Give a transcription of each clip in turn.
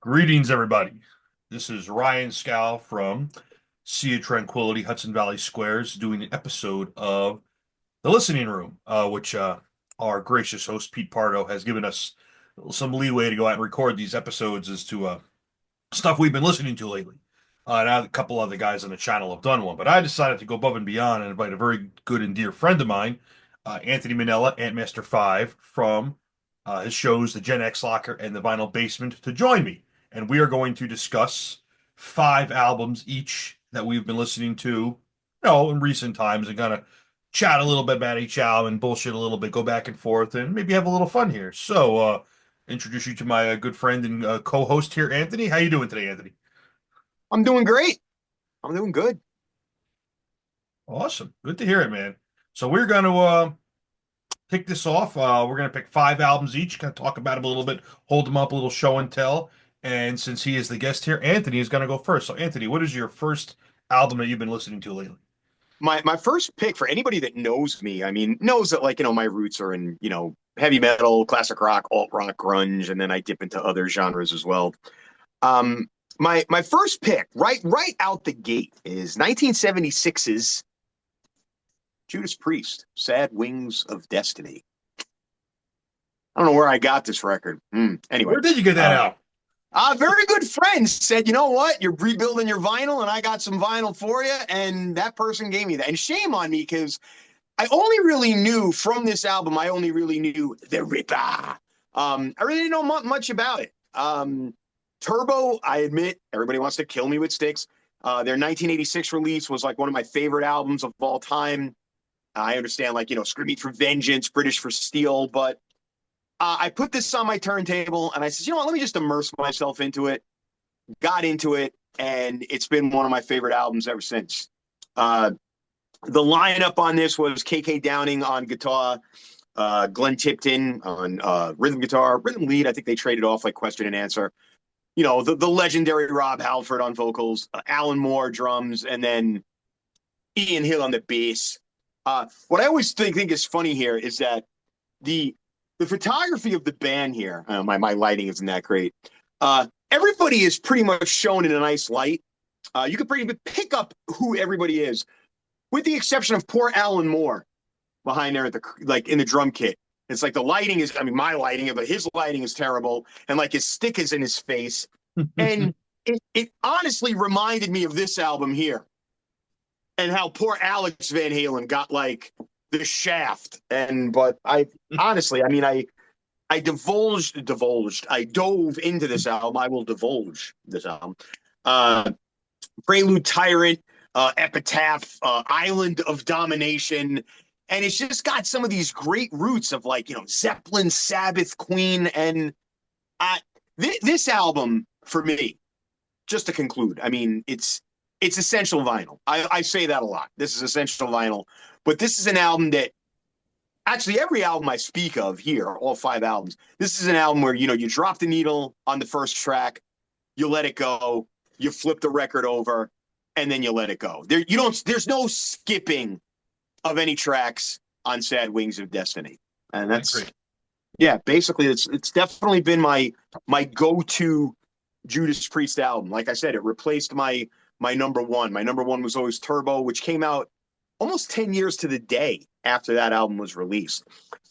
Greetings, everybody. This is Ryan Skow from Sea of Tranquility, Hudson Valley Squares, doing an episode of The Listening Room, which our gracious host, Pete Pardo, has given us some leeway to go out and record these episodes as to stuff we've been listening to lately. And a couple other guys on the channel have done one, but I decided to go above and beyond and invite a very good and dear friend of mine, Anthony Mennella, Antmaster 5, from his shows, The Gen X Locker and The Vinyl Basement, to join me. And we are going to discuss five albums each that we've been listening to, in recent times and kind of chat a little bit about each album and bullshit a little bit, go back and forth, and maybe have a little fun here. So, introduce you to my good friend and co-host here, Anthony. How you doing today, Anthony? I'm doing great. I'm doing good. Awesome. Good to hear it, man. So we're going to kick this off. We're going to pick five albums each, kind of talk about them a little bit, hold them up, a little show and tell. And since he is the guest here, Anthony is going to go first. So, Anthony, what is your first album that you've been listening to lately? My first pick for anybody that knows me, I mean, knows that my roots are in, heavy metal, classic rock, alt rock, grunge, and then I dip into other genres as well. Um, my first pick, right out the gate, is 1976's Judas Priest, Sad Wings of Destiny. I don't know where I got this record. Anyway, Where did you get that uh, out? A very good friend said, you know what? You're rebuilding your vinyl, and I got some vinyl for you. And that person gave me that. And shame on me because I only really knew from this album, I only really knew The Ripper. I really didn't know much about it. Turbo, I admit, everybody wants to kill me with sticks. Their 1986 release was like one of my favorite albums of all time. I understand, Screaming for Vengeance, British for Steel, but I put this on my turntable and I said, you know what, let me just immerse myself into it. Got into it, and it's been one of my favorite albums ever since. Uh, the lineup on this was KK Downing on guitar, Glenn Tipton on rhythm guitar, rhythm lead. I think they traded off like question and answer. The legendary Rob Halford on vocals, Alan Moore drums, and then Ian Hill on the bass. What I always think is funny here is that the the photography of the band here, my lighting isn't that great. Everybody is pretty much shown in a nice light. You can pretty much pick up who everybody is, with the exception of poor Alan Moore behind there at in the drum kit. It's like the lighting is, I mean, my lighting, but his lighting is terrible, and like his stick is in his face, and it honestly reminded me of this album here, and how poor Alex Van Halen got like the shaft. But I honestly, I mean, I divulged. I dove into this album. I will divulge this album. Uh, Prelude, Tyrant, Epitaph, Island of Domination, and it's just got some of these great roots of Zeppelin, Sabbath, Queen, and uh, this album for me. Just to conclude, I mean, it's essential vinyl. I say that a lot. This is essential vinyl, but this is an album that actually every album I speak of here, all five albums, this is an album where you drop the needle on the first track, you let it go, you flip the record over, and then you let it go. There's no skipping of any tracks on Sad Wings of Destiny. And I that's agree. yeah, basically it's definitely been my go-to Judas Priest album. Like I said, it replaced my number one. My number one was always Turbo, which came out almost 10 years to the day after that album was released.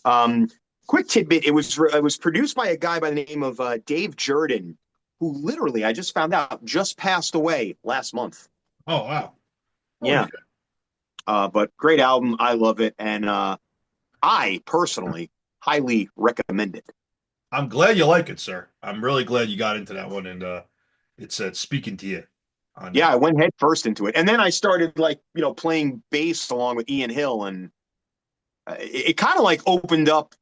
Um, Quick tidbit: it was produced by a guy by the name of Dave Jordan, who literally I just found out just passed away last month. Oh, wow. Holy Yeah, shit. but great album. I love it, and I personally highly recommend it. I'm glad you like it, sir. I'm really glad you got into that one, and it's speaking to you on Yeah, that. I went head first into it, and then I started playing bass along with Ian Hill, and it kind of like opened up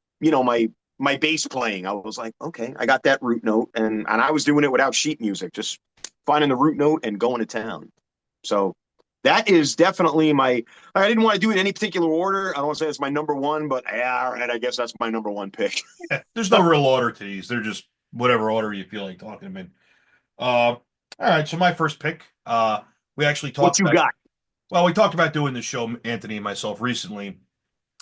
my bass playing. I was like, okay, I got that root note, and I was doing it without sheet music, just finding the root note and going to town. So that is definitely my. I didn't want to do it in any particular order. I don't want to say it's my number one, but yeah, all right, I guess that's my number one pick. Yeah, there's no real order to these. They're just whatever order you feel like talking them in. All right, so my first pick. We actually What talked you about. got? Well, we talked about doing the show, Anthony and myself, recently, and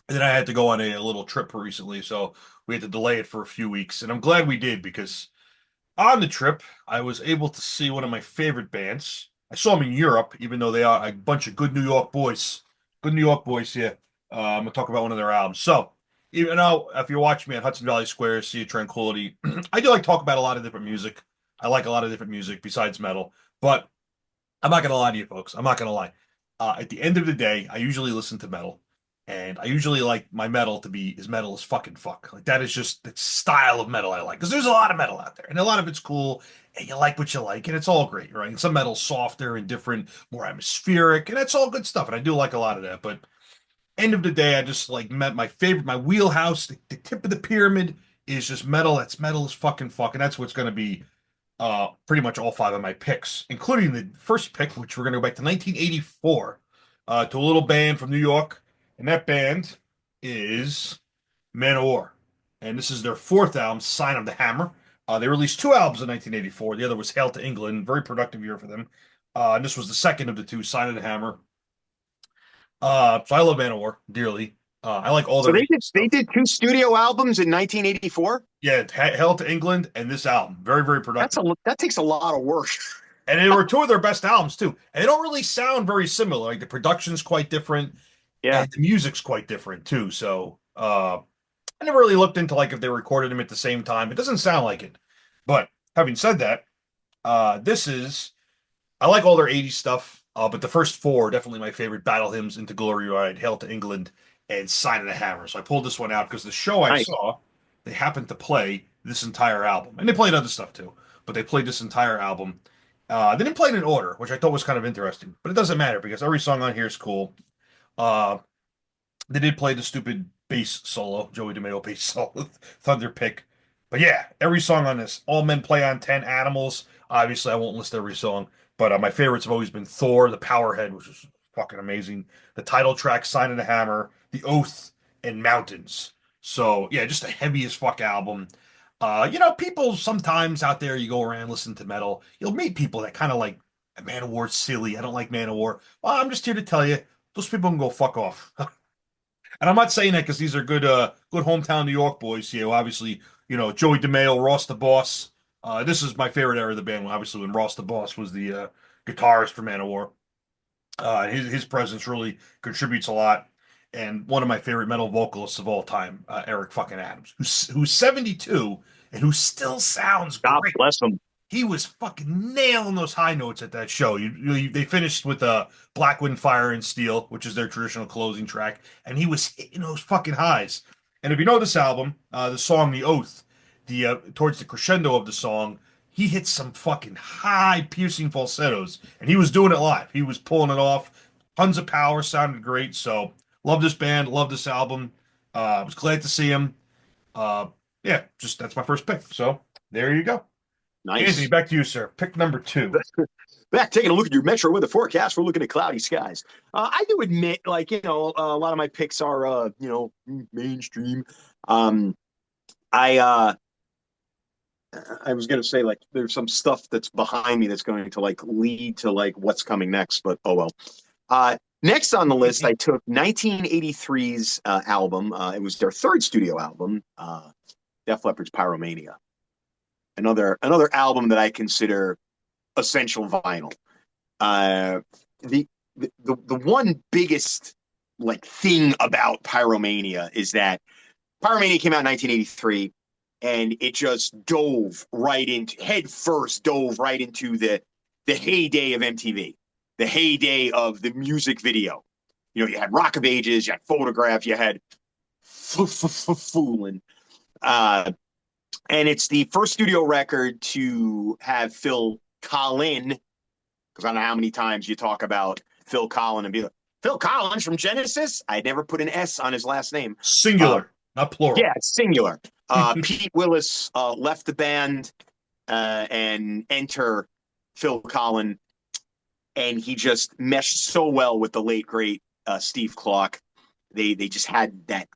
then I had to go on a little trip recently, so we had to delay it for a few weeks, and I'm glad we did because On the trip, I was able to see one of my favorite bands. I saw them in Europe, even though they are a bunch of good New York boys. Good New York boys here. I'm gonna talk about one of their albums. So, even though if you watch me at Hudson Valley Square, Sea of Tranquility, I do like to talk about a lot of different music. I like a lot of different music besides metal. But I'm not gonna lie to you folks. I'm not gonna lie. At the end of the day, I usually listen to metal, and I usually like my metal to be as metal as fucking fuck. Like that is just the style of metal I like. Because there's a lot of metal out there, and a lot of it's cool, and you like what you like, and it's all great, right? And some metal's softer and different, more atmospheric, and that's all good stuff. And I do like a lot of that. But end of the day, I just like met my favorite, my wheelhouse, the tip of the pyramid is just metal. That's metal as fucking fuck, and that's what's gonna be pretty much all five of my picks, including the first pick, which we're going to go back to 1984, to a little band from New York, and that band is Manowar, and this is their fourth album, Sign of the Hammer. They released two albums in 1984. The other was Hail to England, very productive year for them. And this was the second of the two, Sign of the Hammer. So I love Manowar dearly. I like all So their they 80s did they stuff. did two studio albums in 1984. Yeah, Hail to England and this album, very, very That's productive. a that takes a lot of work. And they were two of their best albums too. And they don't really sound very similar. Like the production's quite different Yeah, and the music's quite different too. So I never really looked into like if they recorded them at the same time. It doesn't sound like it. But having said that, this is I like all their 80s stuff. But the first four are definitely my favorite: Battle Hymns, Into Glory Ride, Hail to England, and Sign of the Hammer. So I pulled this one out because the show I nice. saw, they happened to play this entire album. And they played other stuff too, but they played this entire album. They didn't play it in order, which I thought was kind of interesting, but it doesn't matter because every song on here is cool. Uh, they did play the stupid bass solo, Joey DeMeo bass solo, Thunder Pick. But yeah, every song on this, All Men Play on 10 Animals. Obviously, I won't list every song, but my favorites have always been Thor, the Powerhead, which is fucking amazing. The title track, Sign of the Hammer, The Oath, and Mountains. So yeah, just a heavy as fuck album. People sometimes out there, you go around listen to metal, you'll meet people that kind of like Manowar's silly. I don't like Manowar. Well, I'm just here to tell you, those people can go fuck off. And I'm not saying that because these are good hometown New York boys here. Obviously, Joey DeMeo, Ross the Boss. This is my favorite era of the band. Obviously, when Ross the Boss was the guitarist for Manowar. His presence really contributes a lot. And one of my favorite metal vocalists of all time, Eric fucking Adams, who's 72 and who still sounds God great. bless them. He was fucking nailing those high notes at that show. They finished with Black Wind, Fire and Steel, which is their traditional closing track, and he was hitting those fucking highs. And if you know this album, the song "The Oath," the towards the crescendo of the song, he hits some fucking high, piercing falsettos, and he was doing it live. He was pulling it off. Tons of power, sounded great. So love this band, love this album. I was glad to see him. Uh, yeah, just that's my first pick. So there you go. Anthony, Nice. back to you, sir. Pick number two. Back taking a look at your Metro weather forecast. We're looking at cloudy skies. I do admit, like a lot of my picks are mainstream. Um, I I was gonna say like there's some stuff that's behind me that's going to like lead to like what's coming next, but oh well. Next on the list, I took 1983's album. It was their third studio album, Def Leppard's Pyromania. Another album that I consider essential vinyl. Uh, the, the one biggest like thing about Pyromania is that Pyromania came out in 1983, and it just dove right into the heyday of MTV, the heyday of the music video. You had Rock of Ages, you had Photograph, you had Foolin'. And it's the first studio record to have Phil Collin, because I don't know how many times you talk about Phil Collin and be like, Phil Collins from Genesis? I never put an S on his last name. Singular, not plural. Yeah, it's singular. Pete Willis left the band and enter Phil Collin, and he just meshed so well with the late great Steve Clark. They just had that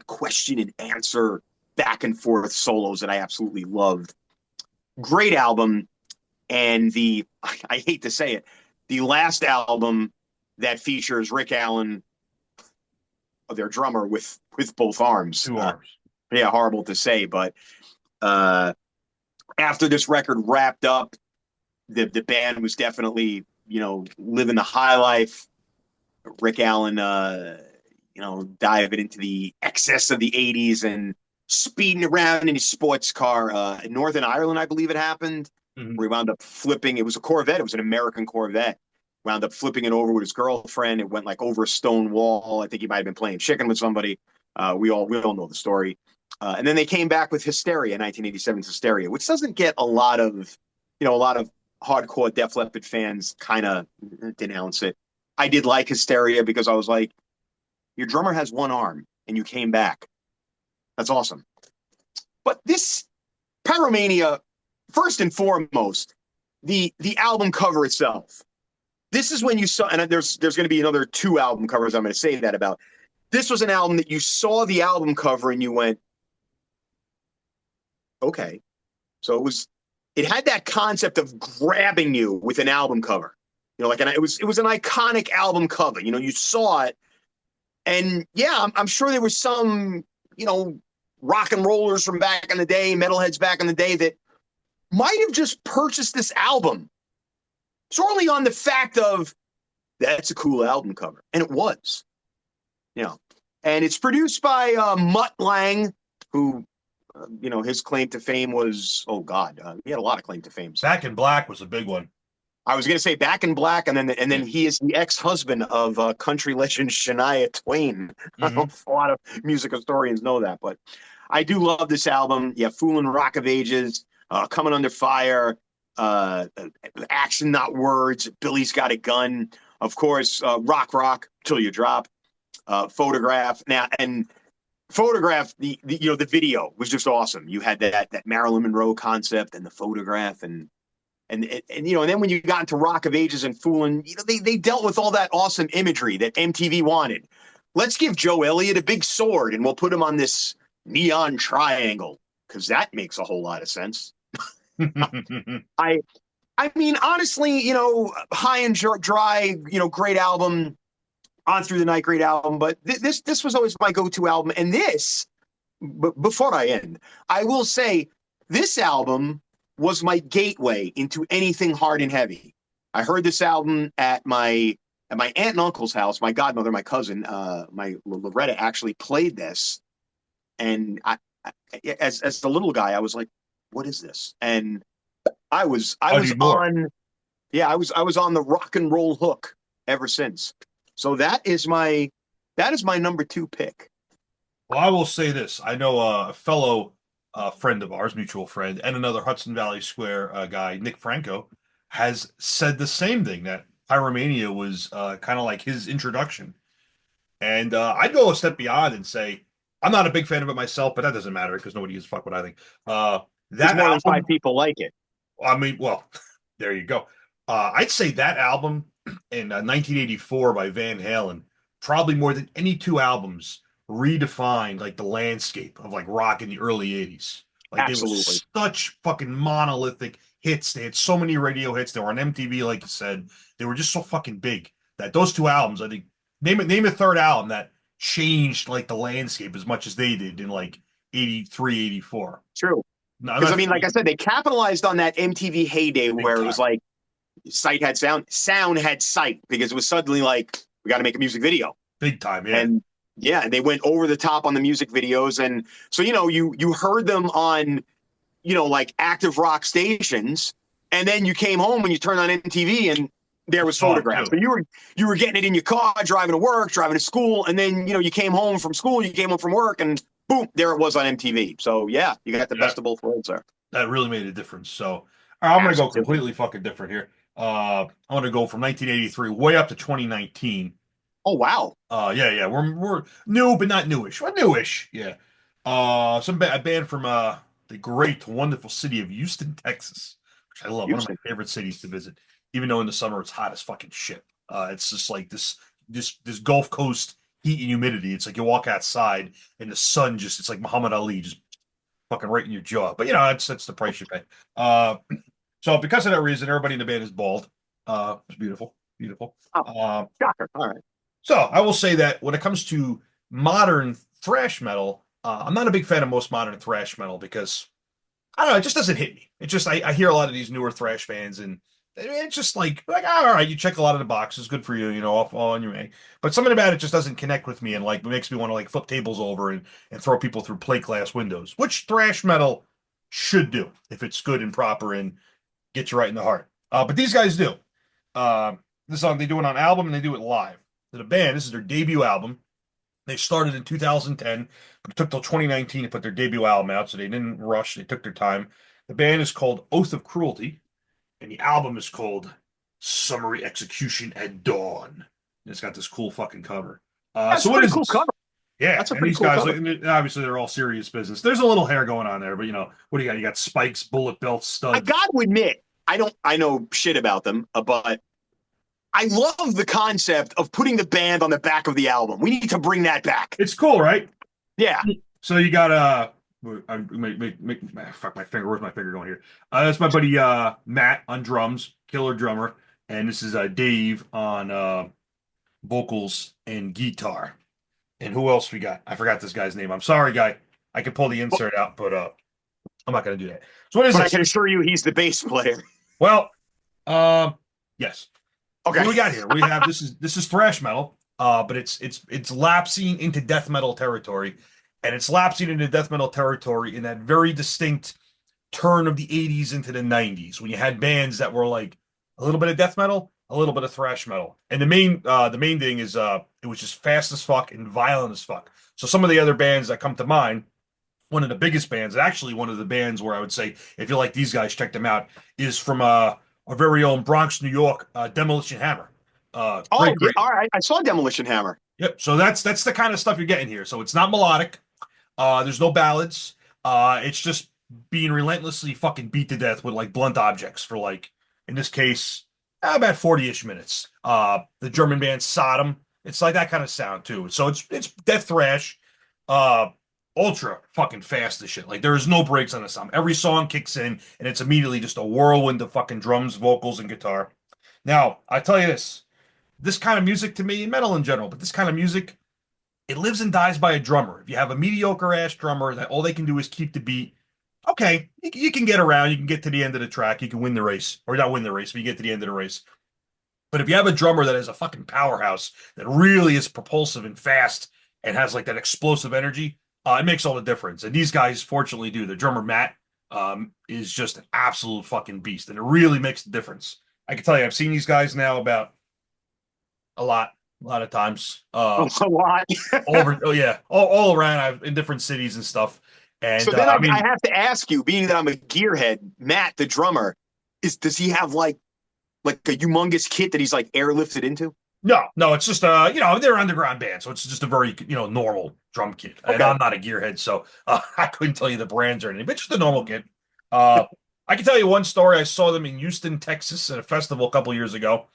question and answer back and forth solos that I absolutely loved. Great album, and I hate to say it, the last album that features Rick Allen, their drummer, with both arms. Two arms. Yeah, horrible to say, but after this record wrapped up, the band was definitely, living the high life. Rick Allen, diving into the excess of the 80s and speeding around in his sports car. In Northern Ireland, I believe it happened, Mhm. where he wound up flipping. It was a Corvette. It was an American Corvette. Wound up flipping it over with his girlfriend. It went like over a stone wall. I think he might have been playing chicken with somebody. We all know the story. And then they came back with Hysteria, 1987's Hysteria, which doesn't get a lot of hardcore Def Leppard fans kind of denounce it. I did like Hysteria because I was like, your drummer has one arm and you came back. That's awesome. But this Pyromania, first and foremost, the album cover itself. This is when you saw, and there's going to be another two album covers I'm going to say that about. This was an album that you saw the album cover and you went, okay. So it had that concept of grabbing you with an album cover. It was an iconic album cover. You saw it, and yeah, I'm sure there was some, rock and rollers from back in the day, metalheads back in the day that might have just purchased this album solely on the fact of that's a cool album cover, and it was, you know. And it's produced by Mutt Lang, who, his claim to fame was, oh God, he had a lot of claim to fame. Back in Black was a big one. I was going to say Back in Black, and then he is the ex-husband of country legend Shania Twain. I don't know Mm-hmm. if a lot of music historians know that, but I do love this album. Yeah, Foolin' Rock of Ages, Coming Under Fire, Action Not Words, Billy's Got a Gun, of course, Rock Till You Drop, Photograph. Now, and Photograph, the video was just awesome. You had that Marilyn Monroe concept and the photograph, and then when you got into Rock of Ages and Foolin', they dealt with all that awesome imagery that MTV wanted. Let's give Joe Elliott a big sword and we'll put him on this neon triangle, because that makes a whole lot of sense. I I mean, honestly, High and Dry, great album. On Through the Night, great album. But this was always my go-to album. And this, before I end, I will say this album was my gateway into anything hard and heavy. I heard this album at my aunt and uncle's house. My godmother, my cousin, my Loretta actually played this, and as the little guy, I was like, "What is this?" And I was I I was need more. on yeah I was on the rock and roll hook ever since. So that is my number two pick. Well, I will say this. I know a fellow friend of ours, mutual friend, and another Hudson Valley Square guy, Nick Franco, has said the same thing, that Pyromania was kind of like his introduction. And I'd go a step beyond and say, I'm not a big fan of it myself, but that doesn't matter because nobody gives a fuck what I think. There's That more than five album, people like it. I mean, well, there you go. I'd say that album in 1984 by Van Halen, probably more than any two albums, redefined like the landscape of like rock in the early 80s. Like they were Absolutely. such fucking monolithic hits. They had so many radio hits. They were on MTV, like you said. They were just so fucking big that those two albums, I think, name a third album that changed like the landscape as much as they did in like 83, 84. True. No, Because I that's mean, like I said, they capitalized on that MTV heyday big where it was time. like sight had sound, sound had sight, because it was suddenly like we got to make a music video. Big time, yeah. And yeah, they went over the top on the music videos. And so, you heard them on, like active rock stations. And then you came home and you turned on MTV and there was Saw it Photographs. too. So you were getting it in your car, driving to work, driving to school. And then, you came home from school, you came home from work, and boom, there it was on MTV. So yeah, you got the Yeah, best of both worlds there. that really made a difference. So, all right, I'm going to go Absolutely. completely fucking different here. I'm going to go from 1983 way up to 2019. Oh, wow. Yeah. We're new, but not newish. We're newish. Yeah. A band from the great, wonderful city of Houston, Texas, which I love. One of Houston. my favorite cities to visit. Even though in the summer it's hot as fucking shit. It's just like this Gulf Coast heat and humidity. It's like you walk outside and the sun it's like Muhammad Ali just fucking right in your jaw. But that's the price you pay. So because of that reason, everybody in the band is bald. It's beautiful, beautiful. Oh, Um, shocker. All right. so I will say that when it comes to modern thrash metal, I'm not a big fan of most modern thrash metal because I don't know, it just doesn't hit me. It just I hear a lot of these newer thrash bands and it's just like all right, you check a lot of the boxes, good for you, all on your way. But something about it just doesn't connect with me and like it makes me want to like flip tables over and throw people through plate glass windows, which thrash metal should do if it's good and proper and get you right in the heart. But these guys do. Uh, this song they do it on album and they do it live. The band, this is their debut album. They started in 2010, but it took till 2019 to put their debut album out, so they didn't rush. They took their time. The band is called Oath of Cruelty, and the album is called Summary Execution at Dawn. And it's got this cool fucking cover. That's So a what pretty is cool this? cover. Yeah, That's a and pretty these cool guys, cover. obviously, they're all serious business. There's a little hair going on there, but what do you got? You got spikes, bullet belts, I studs. got to admit, I know shit about them, but I love the concept of putting the band on the back of the album. We need to bring that back. It's cool, right? Yeah. So you got fuck my finger. Where's my finger going here? That's my buddy Matt on drums, killer drummer, and this is Dave on vocals and guitar. And who else we got? I forgot this guy's name. I'm sorry, guy. I can pull the insert out, but I'm not gonna do that. So what is But I this? can assure you he's the bass player. Well, yes. Okay. What do we got here? We have this is thrash metal, but it's lapsing into death metal territory, and it's lapsing into death metal territory in that very distinct turn of the 80s into the 90s when you had bands that were like a little bit of death metal, a little bit of thrash metal. And the main thing is it was just fast as fuck and violent as fuck. So some of the other bands that come to mind, one of the biggest bands, and actually one of the bands where I would say if you like these guys, check them out, is from our very own Bronx, New York, Demolition Hammer. Oh, Great, yeah. great. All right. I saw Demolition Hammer. Yep. So that's the kind of stuff you're getting here. So it's not melodic. There's no ballads. It's just being relentlessly fucking beat to death with like blunt objects for like, in this case, about 40-ish minutes. The German band Sodom. It's like that kind of sound too. So it's death thrash, uh, ultra fucking fast as shit. Like there is no breaks on this song. Every song kicks in and it's immediately just a whirlwind of fucking drums, vocals, and guitar. Now, I tell you this kind of music to me, metal in general, but this kind of music, it lives and dies by a drummer. If you have a mediocre ass drummer that all they can do is keep the beat, okay, you can get around, you can get to the end of the track, you can win the race, or not win the race, but you get to the end of the race. But if you have a drummer that is a fucking powerhouse that really is propulsive and fast and has like that explosive energy, it makes all the difference. And these guys, fortunately, do. The drummer Matt is just an absolute fucking beast, and it really makes the difference. I can tell you, I've seen these guys now about a lot of times. A lot. All over, oh yeah, all around. I've in different cities and stuff. So And then I I mean, have to ask you, being that I'm a gearhead, Matt, the drummer, does he have like a humongous kit that he's like airlifted into? no, it's just they're underground band, so it's just a very normal drum kit. And Okay. I'm not a gearhead, so I couldn't tell you the brands or anything, but just a normal kit. Uh, I can tell you one story. I saw them in Houston, Texas, at a festival a couple years ago.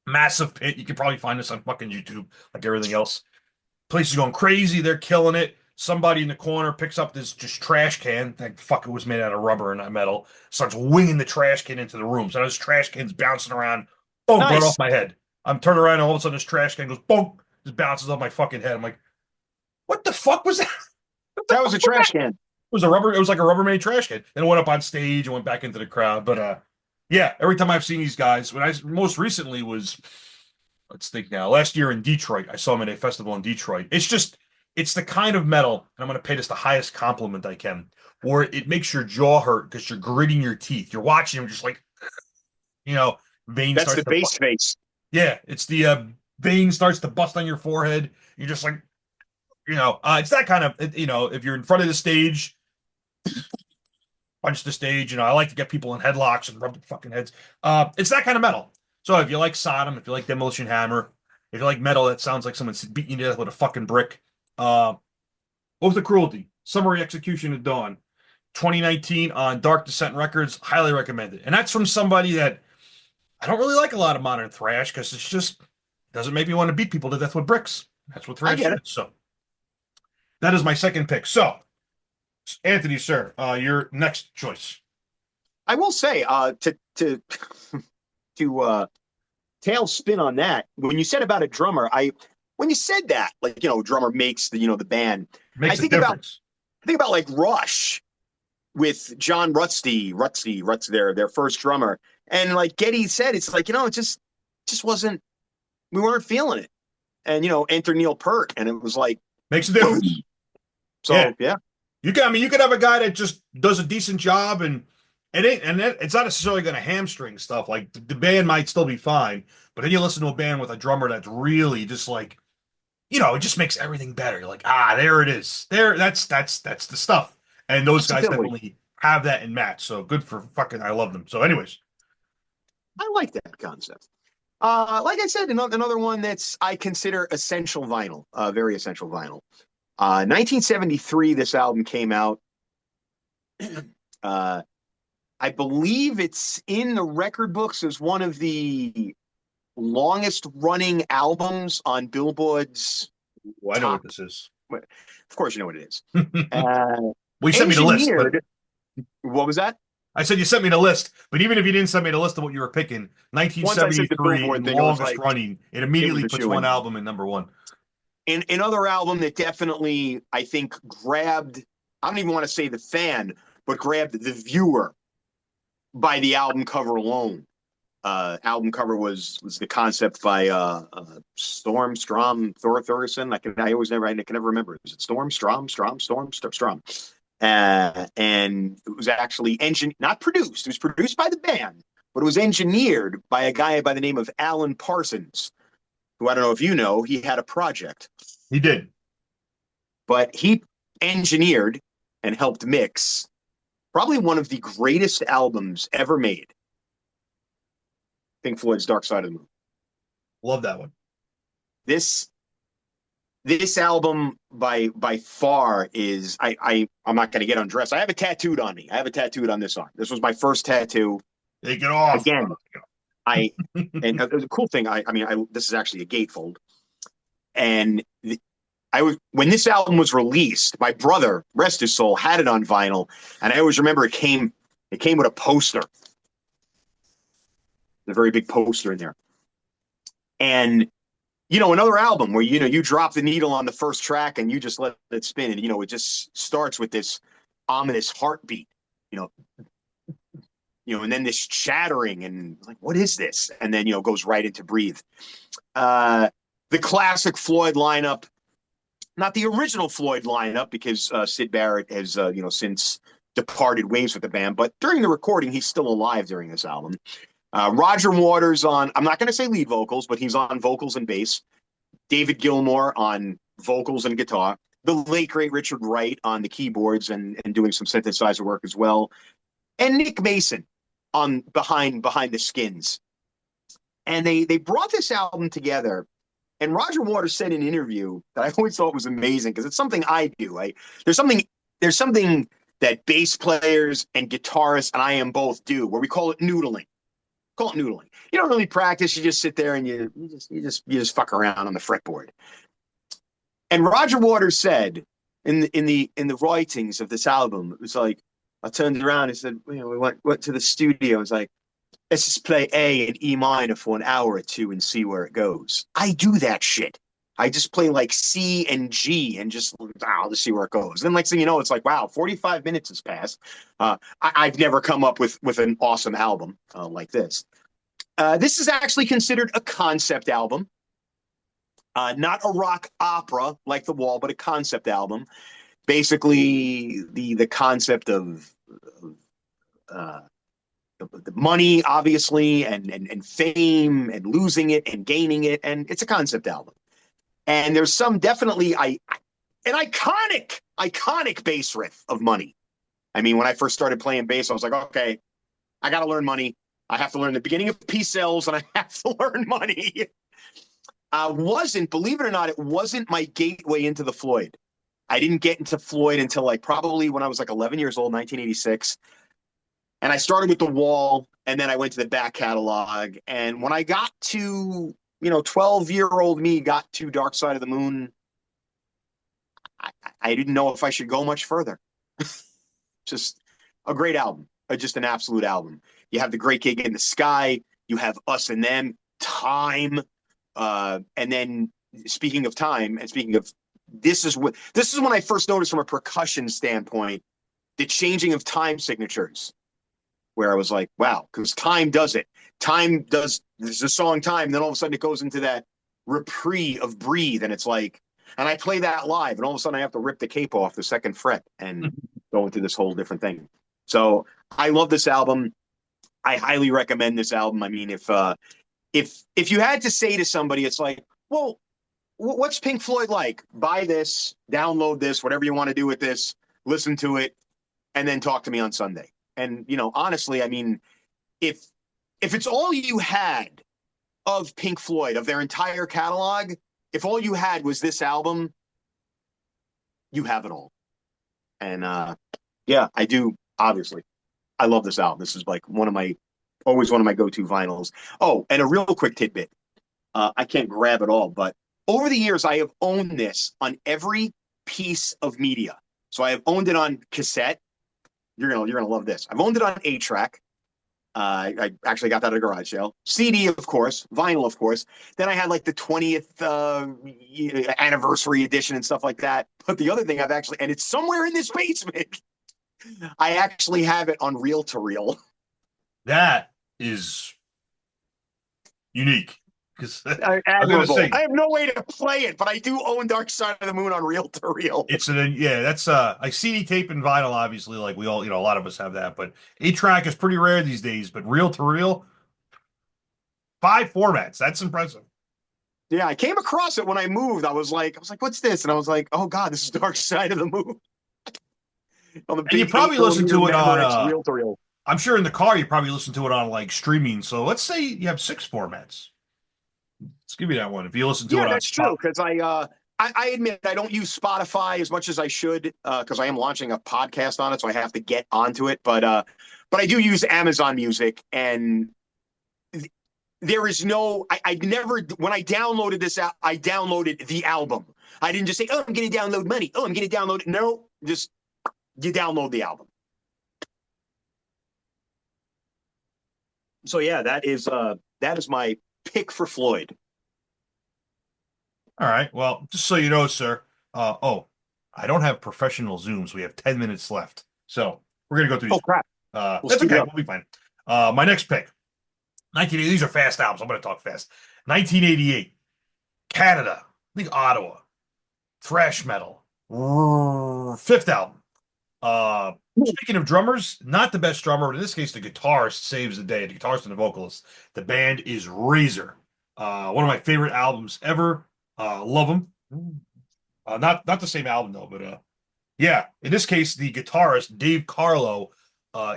Massive pit. You can probably find this on fucking YouTube, like everything else. Place is going crazy. They're killing it. Somebody in the corner picks up this just trash can. That fucker was made out of rubber and not metal. Starts winging the trash can into the room. So this trash can's bouncing around. Boom, right Nice. off my head. I'm turning around and all of a sudden this trash can goes boom, just bounces off my fucking head. I'm like, what the fuck was that? What the That was fuck a was that? trash can. It was like a Rubbermaid trash can. Then it went up on stage and went back into the crowd. But yeah, every time I've seen these guys, when I most recently was, let's think now, last year in Detroit, I saw them at a festival in Detroit. It's the kind of metal, and I'm going to pay this the highest compliment I can, where it makes your jaw hurt because you're gritting your teeth. You're watching them just like, you know, vein That's starts the to, bass face. yeah, it's the vein starts to bust on your forehead. You're just like, it's that kind of, if you're in front of the stage, punch the stage. I like to get people in headlocks and rub their fucking heads. It's that kind of metal. So if you like Sodom, if you like Demolition Hammer, if you like metal that sounds like someone's beating you to death with a fucking brick, Oath of Cruelty, Summary Execution at Dawn, 2019 on Dark Descent Records, highly recommended. And that's from somebody that I don't really like a lot of modern thrash because it's just doesn't make me want to beat people to death with bricks. That's what I thrash get is. it. So that is my second pick. So Anthony, sir, your next choice. I will say, to tail spin on that, when you said about a drummer, when you said that, like, drummer makes the band, I Makes a think about difference. like Rush. with John Rutsey, their first drummer. And like Geddy said, it's like, it just wasn't, we weren't feeling it. And, enter Neil Peart. And it was like, Makes a boom. difference. Yeah. So, yeah. You could have a guy that just does a decent job and it's not necessarily going to hamstring stuff. Like the band might still be fine, but then you listen to a band with a drummer that's really just like, it just makes everything better. You're like, there it is. That's the stuff. And those guys Possibility. definitely have that in match. So good for fucking, I love them. So, anyways, I like that concept. Like I said, another one that's I consider essential vinyl, very essential vinyl. 1973, this album came out. uh, I believe it's in the record books as one of the longest running albums on Billboard's well, I know what top. this is. Of course, you know what it is. Uh, Well, you sent me the list, but engineered. What was that? I said you sent me the list. But even if you didn't send me the list of what you were picking, Once I said the 1973 Billboard and thing, it was longest like running, it it was immediately a puts shoe one in. album in number one. And another album that definitely, I think, grabbed, I don't even want to say the fan, but grabbed the viewer by the album cover alone. Album cover was the concept by Strom Thorson. I can never remember. Is it Strom? And it was actually not produced. It was produced by the band, but it was engineered by a guy by the name of Alan Parsons, who I don't know if you know. He had a project, He did. but he engineered and helped mix probably one of the greatest albums ever made. Pink Floyd's Dark Side of the Moon. Love that one. This this album by far is I'm not going to get undressed. I have it tattooed on me. I have it tattooed on this arm. This was my first tattoo. Take it off. Again, and the cool thing, this is actually a gatefold, and I was when this album was released, my brother, rest his soul, had it on vinyl, and I always remember it came with a poster, a very big poster in there, and another album where you drop the needle on the first track and you just let it spin, and it just starts with this ominous heartbeat, and then this chattering and like, what is this? And then goes right into Breathe. The classic Floyd lineup, not the original Floyd lineup because Syd Barrett has since departed ways with the band, but during the recording he's still alive during this album. Roger Waters on, I'm not going to say lead vocals, but he's on vocals and bass. David Gilmour on vocals and guitar. The late, great Richard Wright on the keyboards and doing some synthesizer work as well. And Nick Mason on behind the skins. And they brought this album together. And Roger Waters said in an interview that I always thought was amazing because it's something I do. There's something that bass players and guitarists and I am both do where we call it noodling. You don't really practice. You just sit there and you just fuck around on the fretboard. And Roger Waters said in the writings of this album, it was like, I turned around and said, we went to the studio. I was like, let's just play A and E minor for an hour or two and see where it goes. I do that shit. I just play like C and G and just, I'll just see where it goes. Then next thing you know, it's like, wow, 45 minutes has passed. I've never come up with an awesome album like this. This is actually considered a concept album. Not a rock opera like The Wall, but a concept album. Basically, the concept of the money, obviously, and fame and losing it and gaining it. And it's a concept album. And there's some definitely an iconic bass riff of Money. I mean, when I first started playing bass, I was like, okay, I got to learn Money. I have to learn the beginning of Peace Sells, and I have to learn Money. Believe it or not, it wasn't my gateway into the Floyd. I didn't get into Floyd until like probably when I was like 11 years old, 1986. And I started with The Wall, and then I went to the back catalog. And when I got to 12-year-old me got to Dark Side of the Moon, I didn't know if I should go much further. Just a great album, just an absolute album. You have The Great Gig in the Sky, you have Us and Them, Time, and then speaking of time, and speaking of this is when I first noticed from a percussion standpoint the changing of time signatures, where I was like, wow, because time does it. Time does, there's a song Time, then all of a sudden it goes into that reprieve of Breathe, and it's like, and I play that live, and all of a sudden I have to rip the cape off the second fret and go into this whole different thing. So I love this album. I highly recommend this album. I mean, if you had to say to somebody, it's like, well, what's Pink Floyd like? Buy this, download this, whatever you want to do with this, listen to it, and then talk to me on Sunday. And honestly, I mean, if it's all you had of Pink Floyd, of their entire catalog, if all you had was this album, you have it all. And yeah, I do. Obviously, I love this album. This is like always one of my go-to vinyls. Oh, and a real quick tidbit. I can't grab it all, but over the years, I have owned this on every piece of media. So I have owned it on cassette. You're gonna love this. I've owned it on 8-track. I actually got that at a garage sale. CD, of course. Vinyl, of course. Then I had like the 20th anniversary edition and stuff like that. But the other thing I've actually, and it's somewhere in this basement, I actually have it on reel to reel. That is unique. Because I was gonna Admirable. say I have no way to play it, but I do own Dark Side of the Moon on reel to reel. that's like CD tape and vinyl, obviously, like we all, a lot of us have that, but 8-track is pretty rare these days, but reel to reel, 5 formats. That's impressive. Yeah, I came across it when I moved. I was like, what's this? And I was like, oh God, this is Dark Side of the Moon. On the And you big probably listen to it on reel to reel. I'm sure in the car you probably listen to it on like streaming. So let's say you have 6 formats. Let's give you that one. If you listen to Yeah, it on that's true. Because I admit I don't use Spotify as much as I should because I am launching a podcast on it, so I have to get onto it. But I do use Amazon Music, and there is no. I never when I downloaded this out, I downloaded the album. I didn't just say, "Oh, I'm going to download money." Oh, I'm going to download it. No, just you download the album. So yeah, that is my pick for Floyd. All right. Well, just so you know, sir. I don't have professional Zooms. We have 10 minutes left. So we're gonna go through Oh these. crap! That's okay. We'll be fine. My next pick. 1980. These are fast albums. I'm gonna talk fast. 1988. Canada. I think Ottawa. Thrash metal. Fifth album. Speaking of drummers, not the best drummer, but in this case, the guitarist saves the day. The guitarist and the vocalist. The band is Razor. One of my favorite albums ever. Love them. Not the same album though, but yeah. In this case, the guitarist Dave Carlo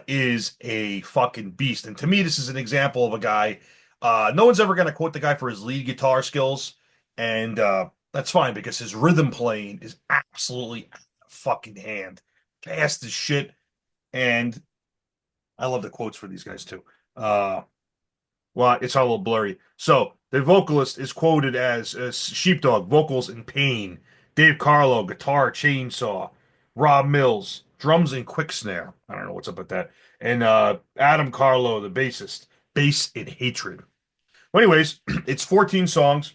is a fucking beast, and to me, this is an example of a guy. No one's ever gonna quote the guy for his lead guitar skills, and that's fine because his rhythm playing is absolutely fucking hand, fast as shit, and I love the quotes for these guys too. Well, it's all a little blurry. So the vocalist is quoted as Sheepdog, vocals in pain. Dave Carlo, guitar, chainsaw. Rob Mills, drums and quick snare. I don't know what's up with that. And Adam Carlo, the bassist, bass in hatred. Well, anyways, it's 14 songs,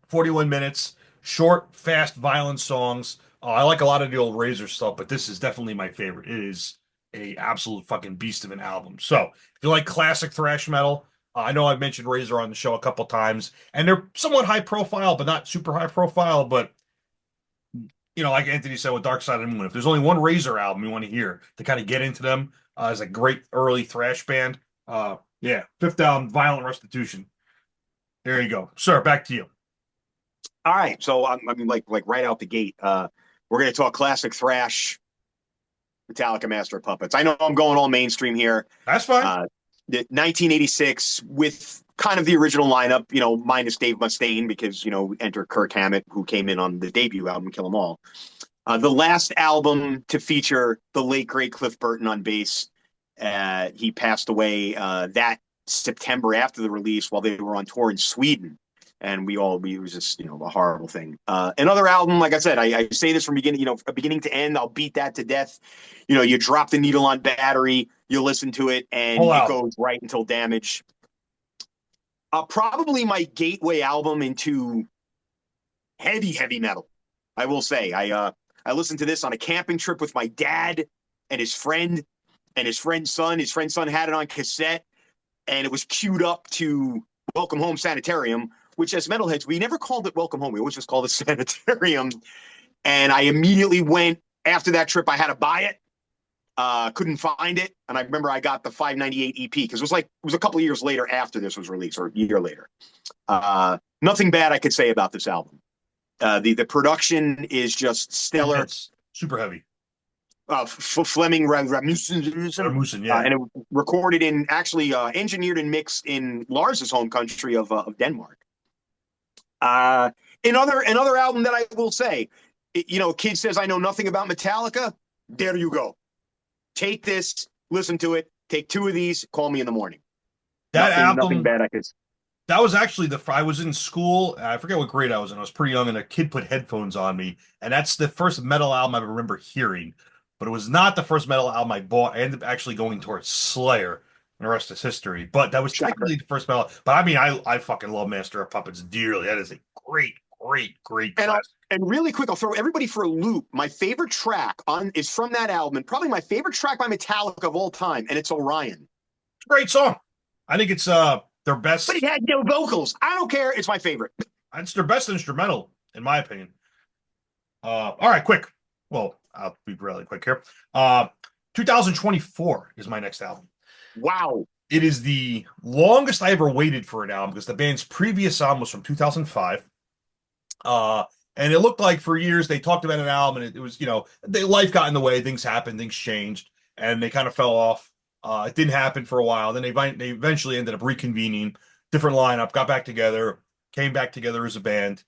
41 minutes, short, fast, violent songs. I like a lot of the old Razor stuff, but this is definitely my favorite. It is a absolute fucking beast of an album. So if you like classic thrash metal, I know I've mentioned Razor on the show a couple times, and they're somewhat high profile, but not super high profile. But like Anthony said with Dark Side of the Moon, if there's only one Razor album you want to hear to kind of get into them as a great early thrash band, yeah, fifth album, Violent Restitution. There you go, sir. Back to you. All right, so I mean, like right out the gate, we're going to talk classic thrash, Metallica, Master of Puppets. I know I'm going all mainstream here. That's fine. 1986 with kind of the original lineup, minus Dave Mustaine because, enter Kirk Hammett, who came in on the debut album, Kill 'Em All. The last album to feature the late, great Cliff Burton on bass. He passed away that September after the release while they were on tour in Sweden. And it was just, a horrible thing. Another album, like I said, I say this from beginning to end. I'll beat that to death. You drop the needle on Battery, you listen to it, and it goes right until Damage. Probably my gateway album into heavy, heavy metal. I will say, I listened to this on a camping trip with my dad and his friend's son. His friend's son had it on cassette, and it was queued up to Welcome Home Sanitarium, which as metalheads, we never called it Welcome Home. We always just called it Sanitarium. And I immediately went after that trip. I had to buy it. Couldn't find it, and I remember I got the 598 EP because it was a couple of years later after this was released, or a year later. Nothing bad I could say about this album. The production is just stellar. It's super heavy. Fleming Rasmussen, Yeah. and it was recorded in actually engineered and mixed in Lars's home country of Denmark. Another album that I will say, kid says I know nothing about Metallica. There you go. Take this, listen to it. Take two of these. Call me in the morning. That nothing album, bad I could. that was actually I was in school. I forget what grade I was in. I was pretty young, and a kid put headphones on me, and that's the first metal album I remember hearing. But it was not the first metal album I bought. I ended up actually going towards Slayer, and the rest is history. But that was Shocker. technically the first metal. But I mean, I fucking love Master of Puppets dearly. That is a great classic. And really quick, I'll throw everybody for a loop. My favorite track is from that album, and probably my favorite track by Metallica of all time, and it's Orion. Great song. I think it's their best. But it had no vocals. I don't care. It's my favorite. It's their best instrumental, in my opinion. All right, quick. Well, I'll be really quick here. 2024 is my next album. Wow. It is the longest I ever waited for an album because the band's previous album was from 2005. And it looked like for years they talked about an album, and it was, life got in the way, things happened, things changed, and they kind of fell off. It didn't happen for a while. Then they eventually ended up reconvening, different lineup, got back together, came back together as a band,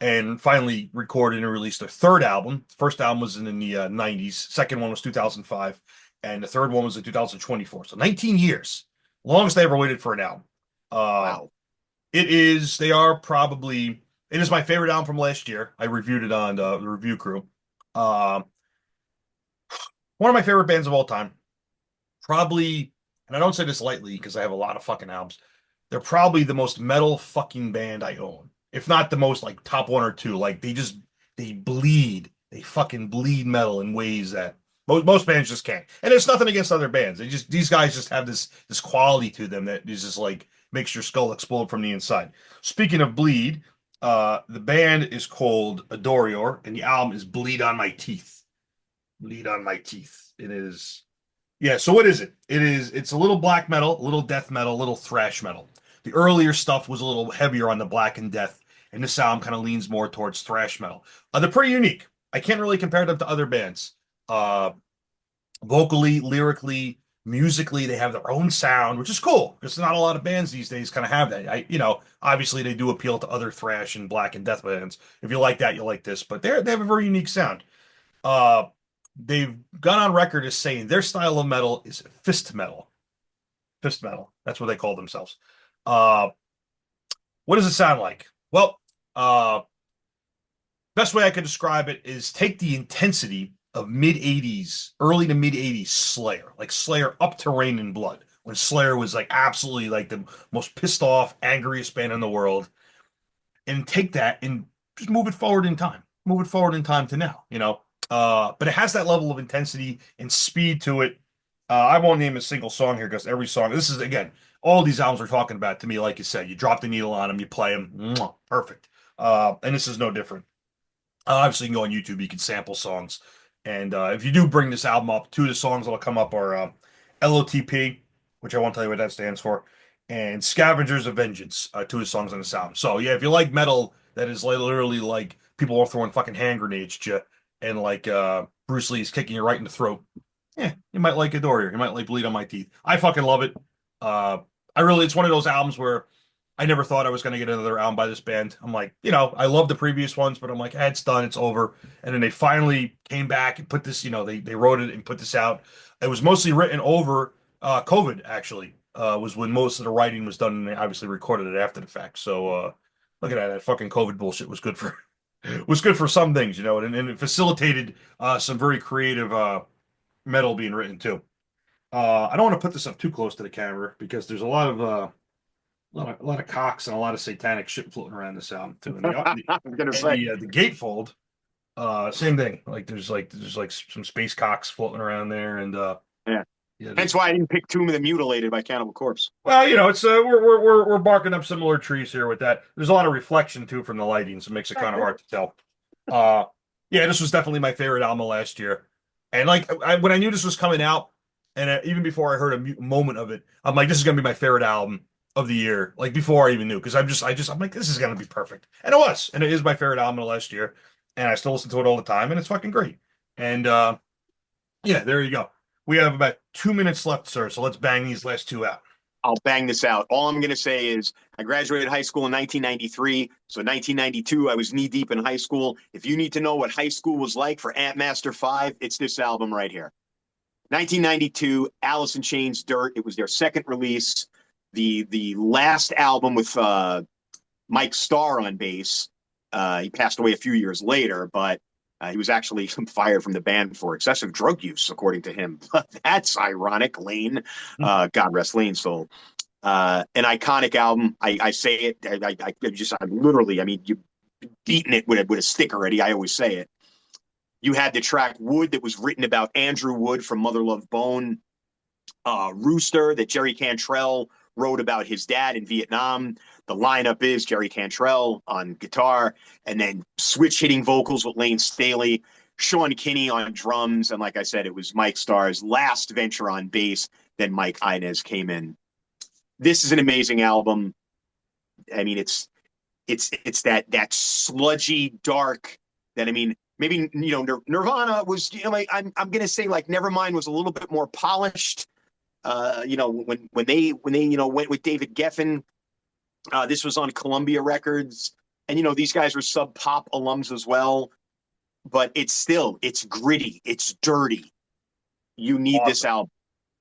and finally recorded and released their third album. The first album was in the 90s. Second one was 2005. And the third one was in 2024. So 19 years. Longest I ever waited for an album. Wow. It is my favorite album from last year. I reviewed it on the review crew. One of my favorite bands of all time. Probably, and I don't say this lightly because I have a lot of fucking albums. They're probably the most metal fucking band I own. If not the most, like top one or two. Like they bleed. They fucking bleed metal in ways that most bands just can't. And it's nothing against other bands. These guys just have this quality to them that is just like makes your skull explode from the inside. Speaking of bleed, the band is called Adoro, and the album is Bleed on My Teeth. Bleed on My Teeth. It is. Yeah, so what is it? It's a little black metal, a little death metal, a little thrash metal. The earlier stuff was a little heavier on the black and death, and this album kind of leans more towards thrash metal. They're pretty unique. I can't really compare them to other bands. Vocally, lyrically, musically, they have their own sound, which is cool because not a lot of bands these days kind of have that. Obviously they do appeal to other thrash and black and death bands. If you like that, you like this, but they have a very unique sound. They've gone on record as saying their style of metal is fist metal. Fist metal. That's what they call themselves. What does it sound like? Well, best way I could describe it is take the intensity of early to mid 80s Slayer, like Slayer up to Rain and Blood, when Slayer was like absolutely like the most pissed off, angriest band in the world, and take that and just move it forward in time. Move it forward in time to now, but it has that level of intensity and speed to it. I won't name a single song here because every song, this is, again, all these albums we're talking about, to me, like you said, you drop the needle on them, you play them, perfect. And this is no different. Obviously, you can go on YouTube, you can sample songs. And if you do bring this album up, two of the songs that'll come up are LOTP, which I won't tell you what that stands for, and Scavengers of Vengeance, two of the songs on this album. So, yeah, if you like metal that is literally like people are throwing fucking hand grenades at you, and like Bruce Lee's kicking you right in the throat, you might like Adore. You might like Bleed on My Teeth. I fucking love it. It's one of those albums where I never thought I was going to get another album by this band. I'm like, I love the previous ones, but I'm like, it's done, it's over. And then they finally came back and put this, they wrote it and put this out. It was mostly written over COVID, actually, was when most of the writing was done, and they obviously recorded it after the fact. So look at that fucking COVID bullshit was good for some things, and it facilitated some very creative metal being written too. I don't want to put this up too close to the camera because there's a lot of cocks and a lot of satanic shit floating around this album too. And I was gonna say the gatefold Same thing. Like there's like some space cocks floating around there, and Yeah. yeah, Hence why I didn't pick Tomb of the Mutilated by Cannibal Corpse. well, you know, it's we're barking up similar trees here with that. There's a lot of reflection too from the lighting, so it makes it kind of hard to tell. Uh, yeah, this was definitely my favorite album of last year, and like when I knew this was coming out, and even before I heard a moment of it, I'm like, this is gonna be my favorite album of the year. Like before I even knew, because I'm like, this is gonna be perfect, and it was, and it is my favorite album of last year, and I still listen to it all the time, and it's fucking great. And yeah, there you go. We have about 2 minutes left, sir. So let's bang these last two out. I'll bang this out. All I'm going to say is I graduated high school in 1993. So 1992, I was knee deep in high school. If you need to know what high school was like for Ant Master 5, it's this album right here. 1992, Alice in Chains, Dirt. It was their second release. The last album with Mike Starr on bass. He passed away a few years later, but he was actually fired from the band for excessive drug use, according to him. That's ironic. Lane, God rest Lane's soul. An iconic album. I say it. I'm literally. I mean, you beating it with a stick already. I always say it. You had the track Wood that was written about Andrew Wood from Mother Love Bone. Rooster that Jerry Cantrell wrote about his dad in Vietnam. The lineup is Jerry Cantrell on guitar, and then switch hitting vocals with Lane Staley, Sean Kinney on drums, and like I said, it was Mike Starr's last venture on bass. Then Mike Inez came in. This is an amazing album. I mean, it's that sludgy dark that I mean. Maybe Nirvana was like I'm gonna say like Nevermind was a little bit more polished. When they went with David Geffen, this was on Columbia Records, and these guys were Sub Pop alums as well. But it's gritty, it's dirty. You need this Awesome. album.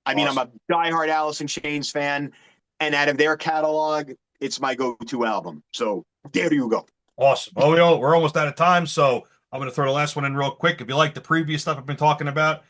I mean, I'm Awesome. a diehard Alice in Chains fan, and out of their catalog, it's my go-to album. So there you go. Awesome. Well, we're almost out of time, so I'm going to throw the last one in real quick. If you like the previous stuff I've been talking about,